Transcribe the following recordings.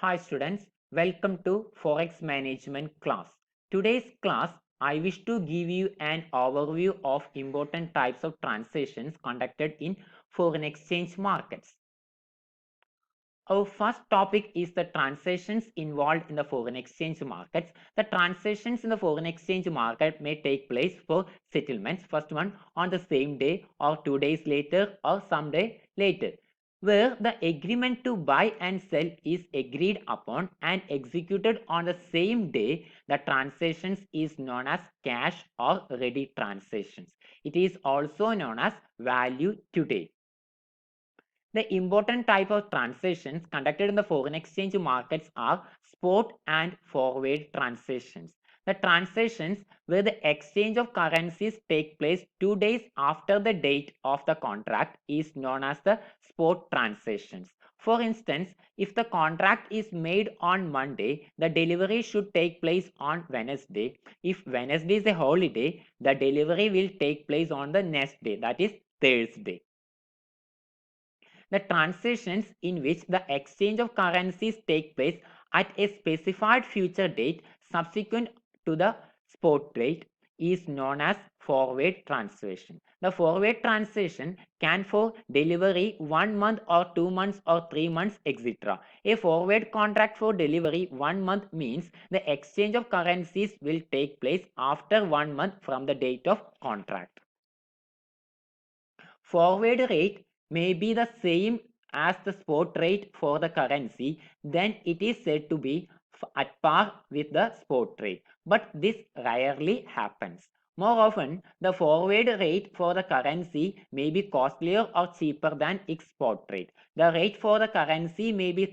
Hi students, welcome to Forex Management class. Today's class, I wish to give you an overview of important types of transactions conducted in foreign exchange markets. Our first topic is the transactions involved in the foreign exchange markets. The transactions in the foreign exchange market may take place for settlements, first one on the same day or 2 days later or some day later, where the agreement to buy and sell is agreed upon and executed on the same day. The transactions is known as cash or ready transactions. It is also known as value today. The important type of transactions conducted in the foreign exchange markets are spot and forward transactions. The transactions where the exchange of currencies take place 2 days after the date of the contract is known as the spot transactions. For instance, if the contract is made on Monday, the delivery should take place on Wednesday. If Wednesday is a holiday, the delivery will take place on the next day, that is Thursday. The transactions in which the exchange of currencies take place at a specified future date subsequent to the spot rate is known as forward transaction. The forward transaction can for delivery 1 month or 2 months or 3 months, etc. A forward contract for delivery 1 month means the exchange of currencies will take place after 1 month from the date of contract. Forward rate may be the same as the spot rate for the currency, then it is said to be at par with the spot rate. But this rarely happens. More often, the forward rate for the currency may be costlier or cheaper than its spot rate. The rate for the currency may be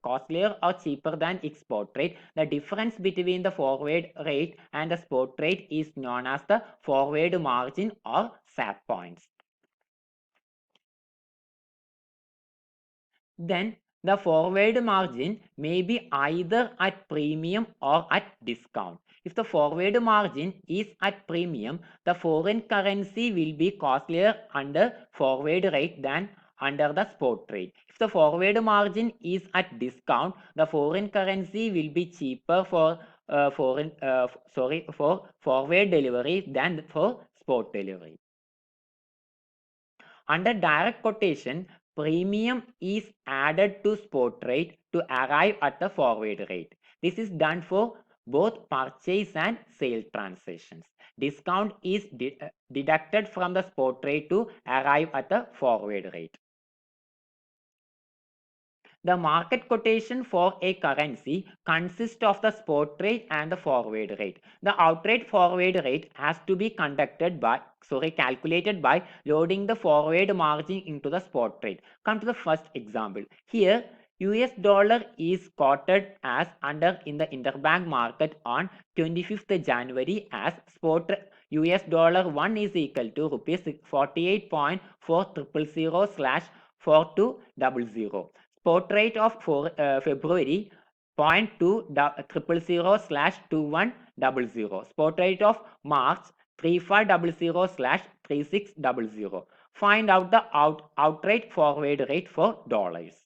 costlier or cheaper than its spot rate. The difference between the forward rate and the spot rate is known as the forward margin or SAP points. Then the forward margin may be either at premium or at discount. If the forward margin is at premium, the foreign currency will be costlier under forward rate than under the spot rate. If the forward margin is at discount, the foreign currency will be cheaper for for forward delivery than for spot delivery. Under direct quotation, premium is added to spot rate to arrive at the forward rate. This is done for both purchase and sale transactions. Discount is deducted from the spot rate to arrive at the forward rate. The market quotation for a currency consists of the spot rate and the forward rate. The outright forward rate has to be calculated by loading the forward margin into the spot rate. Come to the first example. Here, US dollar is quoted as under in the interbank market on 25th January as spot US dollar 1 is equal to rupees 48.4000/4200. Spot rate of February 0.2000/2100. Spot rate of March 3500/3600. Find out the outright forward rate for dollars.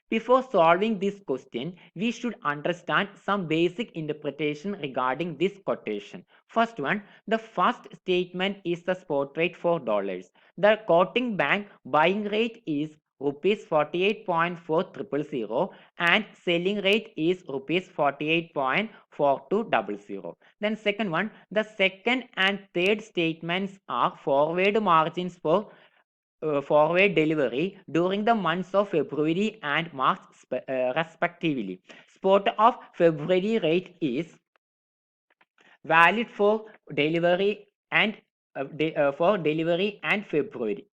Before solving this question, we should understand some basic interpretation regarding this quotation. First one, the first statement is the spot rate for dollars. The quoting bank buying rate is rupees 48.4000 and selling rate is rupees 48.4200. Then second one, the second and third statements are forward margins for forward delivery during the months of February and March respectively. Spot of February rate is valid for delivery and February.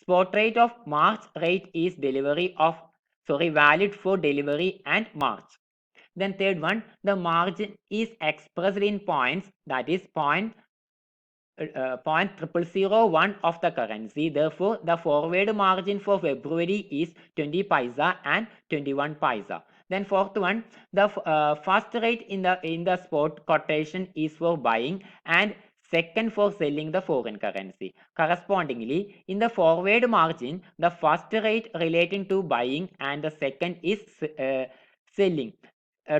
Spot rate of March rate is valid for delivery and March. Then third one, the margin is expressed in points, that is 0.0001 of the currency. Therefore, the forward margin for February is 20 paisa and 21 paisa. Then fourth one, the first rate in the spot quotation is for buying and second for selling the foreign currency. Correspondingly, in the forward margin, the first rate relating to buying and the second is selling.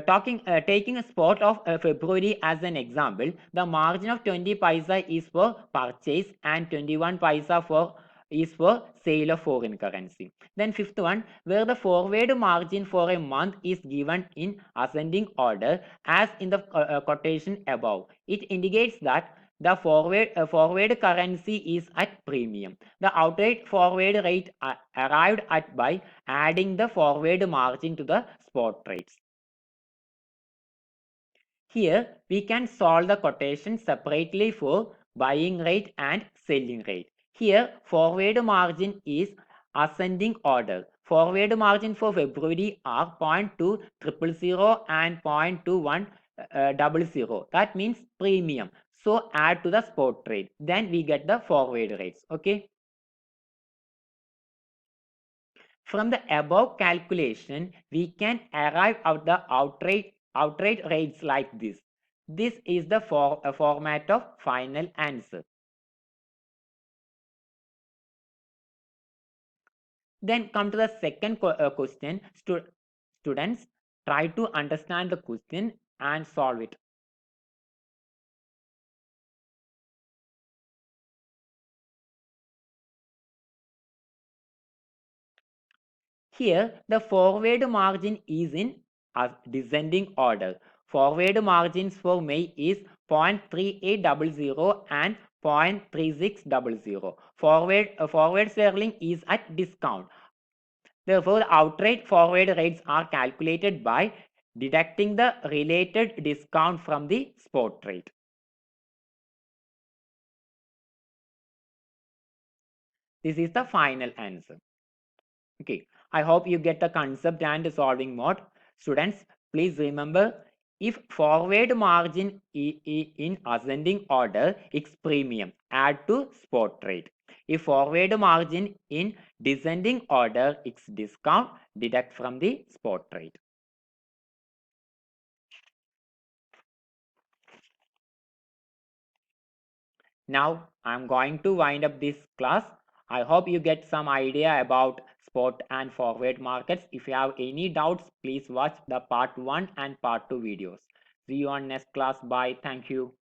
Taking a spot of February as an example, the margin of 20 paisa is for purchase and 21 paisa is for sale of foreign currency. Then fifth one, where the forward margin for a month is given in ascending order as in the quotation above. It indicates that the forward currency is at premium. The outright forward rate arrived at by adding the forward margin to the spot rates. Here we can solve the quotation separately for buying rate and selling rate. Here forward margin is ascending order. Forward margin for February are 0.2000 and 0.2100. That means premium. So add to the spot rate. Then we get the forward rates. Okay. From the above calculation, we can arrive at the outright rates like this. This is the format of final answer. Then come to the second question. Students, try to understand the question and solve it. Here, the forward margin is in descending order. Forward margins for May is 0.3800 and 0.3600. Forward sterling is at discount. Therefore, the outright forward rates are calculated by deducting the related discount from the spot rate. This is the final answer. Okay, I hope you get the concept and solving mode. Students, please remember, if forward margin in ascending order, it's premium, add to spot rate. If forward margin in descending order, it's discount, deduct from the spot rate. Now I'm going to wind up this class. I hope you get some idea about spot and forward markets. If you have any doubts, please watch the part 1 and part 2 videos. See you on next class. Bye. Thank you.